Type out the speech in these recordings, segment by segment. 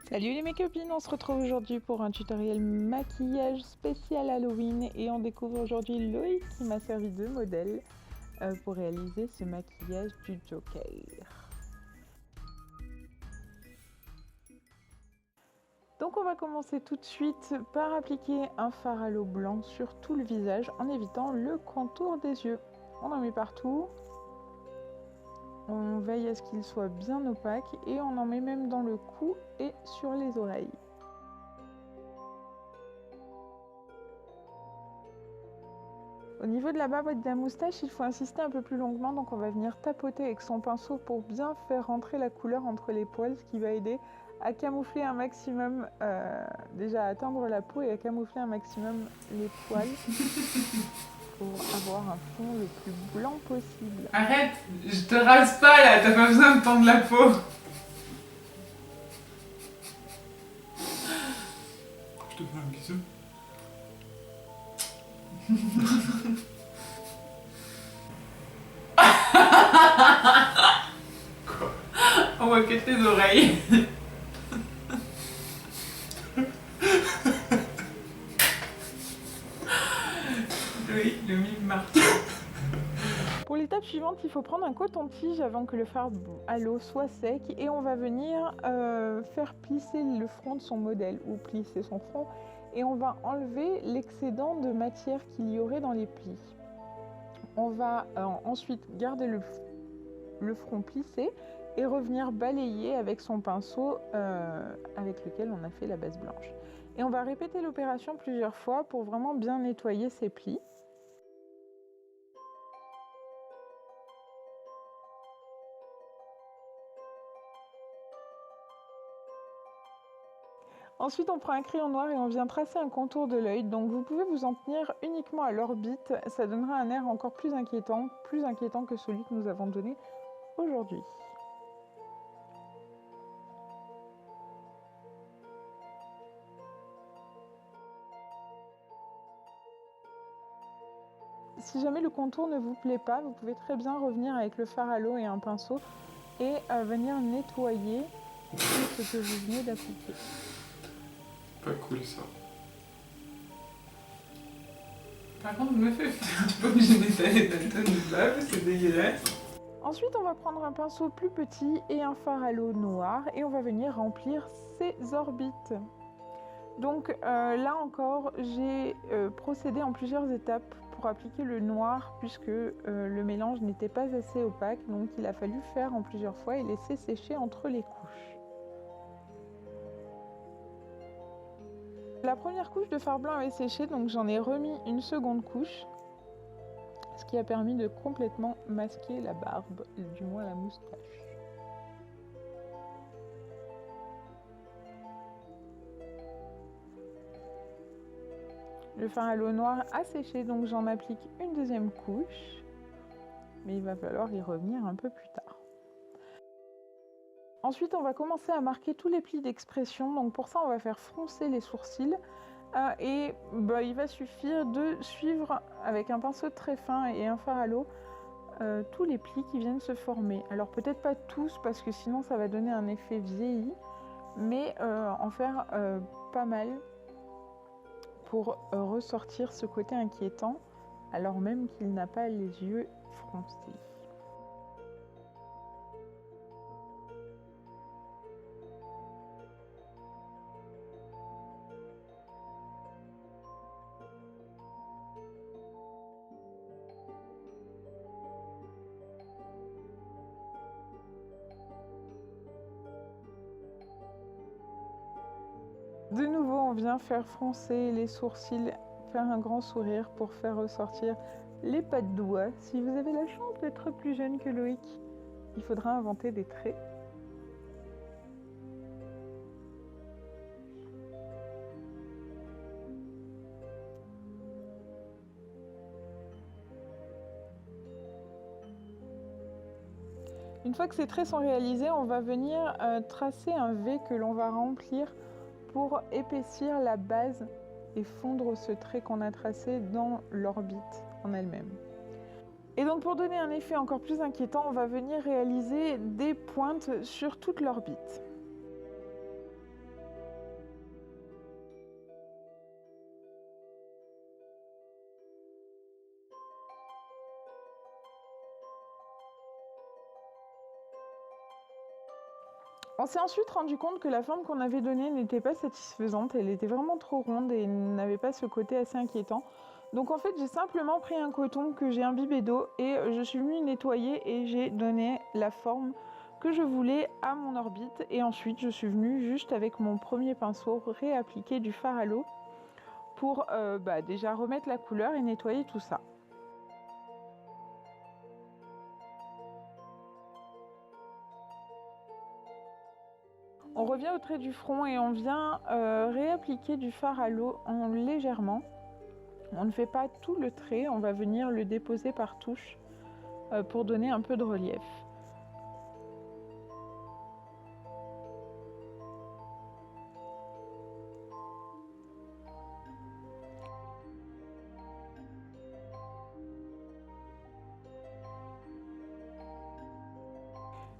Salut les mes copines, on se retrouve aujourd'hui pour un tutoriel maquillage spécial Halloween et on découvre aujourd'hui Loïc qui m'a servi de modèle pour réaliser ce maquillage du Joker. Donc on va commencer tout de suite par appliquer un fard à l'eau blanc sur tout le visage en évitant le contour des yeux. On en met partout. On veille à ce qu'il soit bien opaque et on en met même dans le cou et sur les oreilles. Au niveau de la barbe et de la moustache, il faut insister un peu plus longuement, donc on va venir tapoter avec son pinceau pour bien faire rentrer la couleur entre les poils, ce qui va aider à camoufler un maximum, déjà à atteindre la peau et à camoufler un maximum les poils pour avoir un fond le plus blanc possible. Arrête, je te rase pas là, t'as pas besoin de tendre la peau. Je te fais un bisou. Quoi? On voit que tes oreilles. Oui, le mime marque. Pour l'étape suivante, il faut prendre un coton-tige avant que le fard à l'eau soit sec et on va venir faire plisser le front de son modèle ou plisser son front et on va enlever l'excédent de matière qu'il y aurait dans les plis. On va ensuite garder le front plissé et revenir balayer avec son pinceau avec lequel on a fait la base blanche. Et on va répéter l'opération plusieurs fois pour vraiment bien nettoyer ses plis. Ensuite, on prend un crayon noir et on vient tracer un contour de l'œil. Donc vous pouvez vous en tenir uniquement à l'orbite. Ça donnera un air encore plus inquiétant que celui que nous avons donné aujourd'hui. Si jamais le contour ne vous plaît pas, vous pouvez très bien revenir avec le fard à l'eau et un pinceau et venir nettoyer ce que vous venez d'appliquer. Pas cool ça. Par contre, me fais faire, tu peux pas obligé d'étaler ta tonne de bave, c'est dégueulasse. Ensuite, on va prendre un pinceau plus petit et un fard à l'eau noir et on va venir remplir ses orbites. Donc là encore, j'ai procédé en plusieurs étapes pour appliquer le noir puisque le mélange n'était pas assez opaque, donc il a fallu faire en plusieurs fois et laisser sécher entre les couches. La première couche de fard blanc avait séché, donc j'en ai remis une seconde couche, ce qui a permis de complètement masquer la barbe, du moins la moustache. Le fard à l'eau noire a séché, donc j'en applique une deuxième couche, mais il va falloir y revenir un peu plus tard. Ensuite, on va commencer à marquer tous les plis d'expression. Donc pour ça, on va faire froncer les sourcils. Il va suffire de suivre avec un pinceau très fin et un fard à l'eau tous les plis qui viennent se former. Alors peut-être pas tous parce que sinon ça va donner un effet vieilli, mais en faire pas mal pour ressortir ce côté inquiétant alors même qu'il n'a pas les yeux froncés. De nouveau, on vient faire froncer les sourcils, faire un grand sourire pour faire ressortir les pas de doigts. Si vous avez la chance d'être plus jeune que Loïc, il faudra inventer des traits. Une fois que ces traits sont réalisés, on va venir tracer un V que l'on va remplir pour épaissir la base et fondre ce trait qu'on a tracé dans l'orbite en elle-même. Et donc pour donner un effet encore plus inquiétant, on va venir réaliser des pointes sur toute l'orbite. On s'est ensuite rendu compte que la forme qu'on avait donnée n'était pas satisfaisante, elle était vraiment trop ronde et n'avait pas ce côté assez inquiétant. Donc en fait j'ai simplement pris un coton que j'ai imbibé d'eau et je suis venue nettoyer et j'ai donné la forme que je voulais à mon orbite. Et ensuite je suis venue juste avec mon premier pinceau réappliquer du fard à l'eau pour déjà remettre la couleur et nettoyer tout ça. On revient au trait du front et on vient réappliquer du fard à l'eau légèrement. On ne fait pas tout le trait, on va venir le déposer par touche pour donner un peu de relief.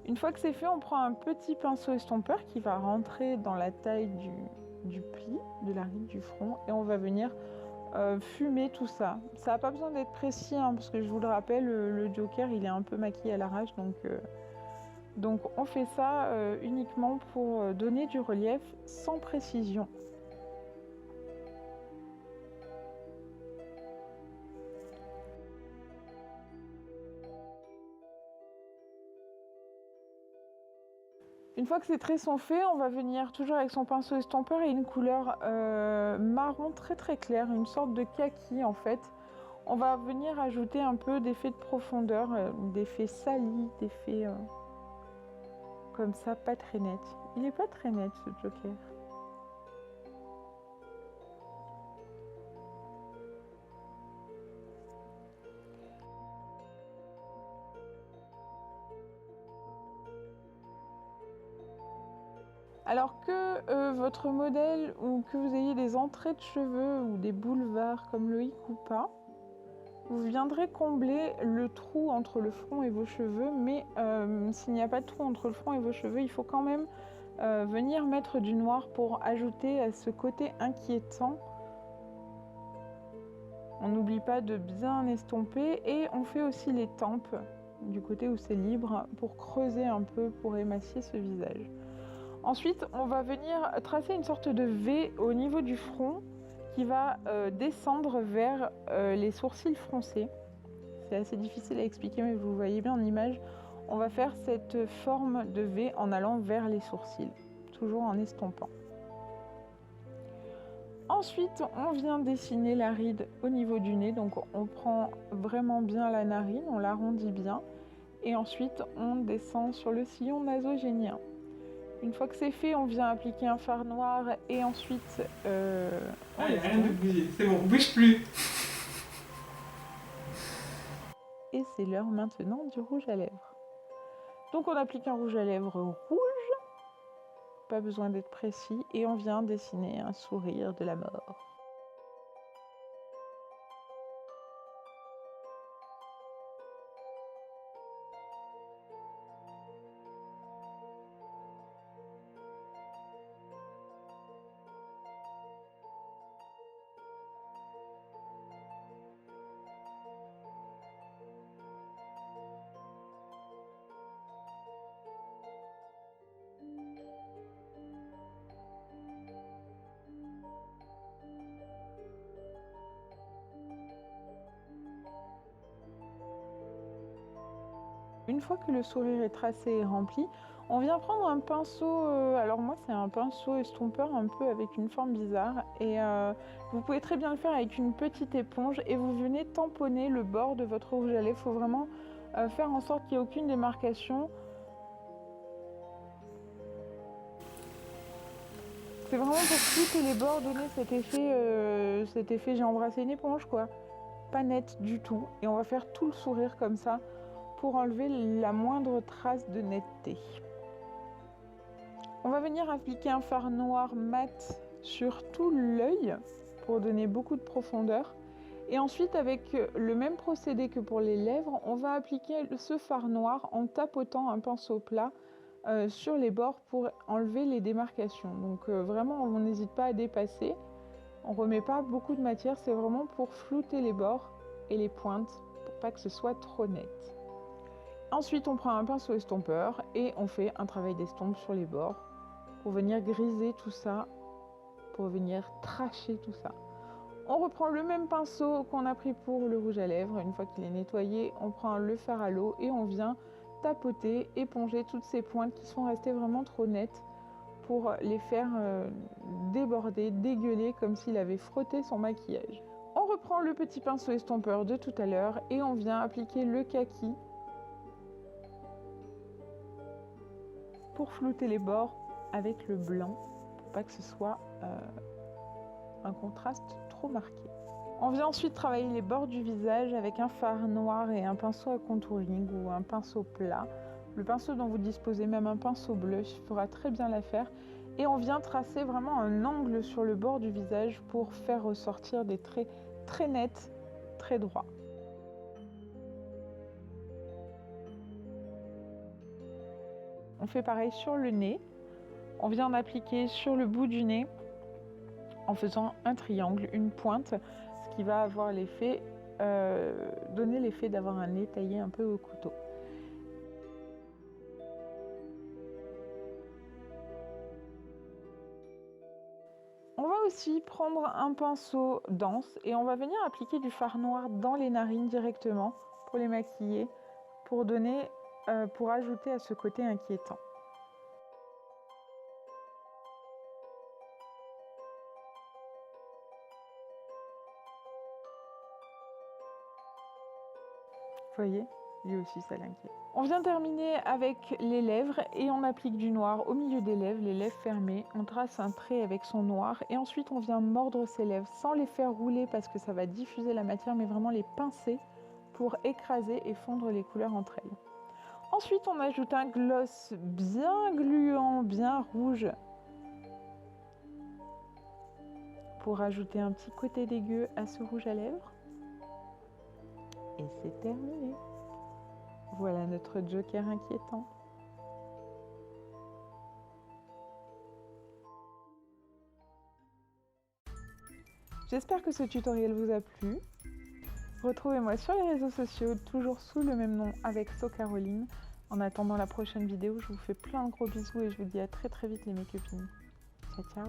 Une fois que c'est fait, on prend un petit pinceau estompeur qui va rentrer dans la taille du pli, de la ride du front, et on va venir fumer tout ça. Ça n'a pas besoin d'être précis, hein, parce que je vous le rappelle, le Joker il est un peu maquillé à l'arrache, donc on fait ça uniquement pour donner du relief sans précision. Une fois que ces traits sont faits, on va venir toujours avec son pinceau estompeur et une couleur marron très très claire, une sorte de kaki en fait. On va venir ajouter un peu d'effet de profondeur, d'effet sali, d'effet comme ça, pas très net. Il n'est pas très net ce Joker. Alors que votre modèle ou que vous ayez des entrées de cheveux ou des boulevards comme Loïc ou pas, vous viendrez combler le trou entre le front et vos cheveux, mais s'il n'y a pas de trou entre le front et vos cheveux, il faut quand même venir mettre du noir pour ajouter à ce côté inquiétant. On n'oublie pas de bien estomper et on fait aussi les tempes du côté où c'est libre pour creuser un peu, pour émacier ce visage. Ensuite, on va venir tracer une sorte de V au niveau du front qui va descendre vers les sourcils froncés. C'est assez difficile à expliquer, mais vous voyez bien en image. On va faire cette forme de V en allant vers les sourcils, toujours en estompant. Ensuite, on vient dessiner la ride au niveau du nez. Donc on prend vraiment bien la narine, on l'arrondit bien. Et ensuite, on descend sur le sillon nasogénien. Une fois que c'est fait, on vient appliquer un fard noir et ensuite... il n'y a rien de bouger, c'est bon, bouge plus. Et c'est l'heure maintenant du rouge à lèvres. Donc on applique un rouge à lèvres rouge, pas besoin d'être précis, et on vient dessiner un sourire de la mort. Une fois que le sourire est tracé et rempli, on vient prendre un pinceau, alors moi c'est un pinceau estompeur un peu avec une forme bizarre, et vous pouvez très bien le faire avec une petite éponge et vous venez tamponner le bord de votre rouge à lèvres. Il faut vraiment faire en sorte qu'il n'y ait aucune démarcation. C'est vraiment pour flouter les bords, donner cet effet j'ai embrassé une éponge quoi, pas net du tout, et on va faire tout le sourire comme ça pour enlever la moindre trace de netteté. On va venir appliquer un fard noir mat sur tout l'œil pour donner beaucoup de profondeur. Et ensuite, avec le même procédé que pour les lèvres, on va appliquer ce fard noir en tapotant un pinceau plat sur les bords pour enlever les démarcations. Donc vraiment, on n'hésite pas à dépasser. On ne remet pas beaucoup de matière, c'est vraiment pour flouter les bords et les pointes, pour pas que ce soit trop net. Ensuite, on prend un pinceau estompeur et on fait un travail d'estompe sur les bords pour venir griser tout ça, pour venir tracher tout ça. On reprend le même pinceau qu'on a pris pour le rouge à lèvres. Une fois qu'il est nettoyé, on prend le fard à l'eau et on vient tapoter, éponger toutes ces pointes qui sont restées vraiment trop nettes pour les faire déborder, dégueuler comme s'il avait frotté son maquillage. On reprend le petit pinceau estompeur de tout à l'heure et on vient appliquer le kaki pour flouter les bords avec le blanc, pour pas que ce soit un contraste trop marqué. On vient ensuite travailler les bords du visage avec un fard noir et un pinceau à contouring ou un pinceau plat. Le pinceau dont vous disposez, même un pinceau blush, fera très bien l'affaire. Et on vient tracer vraiment un angle sur le bord du visage pour faire ressortir des traits très nets, très droits. On fait pareil sur le nez. On vient en appliquer sur le bout du nez en faisant un triangle, une pointe, ce qui va avoir l'effet, donner l'effet d'avoir un nez taillé un peu au couteau. On va aussi prendre un pinceau dense et on va venir appliquer du fard noir dans les narines directement pour les maquiller, pour donner, pour ajouter à ce côté inquiétant. Vous voyez, lui aussi ça l'inquiète. On vient terminer avec les lèvres et on applique du noir au milieu des lèvres, les lèvres fermées. On trace un trait avec son noir et ensuite on vient mordre ses lèvres sans les faire rouler parce que ça va diffuser la matière, mais vraiment les pincer pour écraser et fondre les couleurs entre elles. Ensuite, on ajoute un gloss bien gluant, bien rouge pour ajouter un petit côté dégueu à ce rouge à lèvres. Et c'est terminé. Voilà notre joker inquiétant. J'espère que ce tutoriel vous a plu. Retrouvez-moi sur les réseaux sociaux, toujours sous le même nom avec SoCaroline. En attendant la prochaine vidéo, je vous fais plein de gros bisous et je vous dis à très vite les mes copines. Ciao ciao.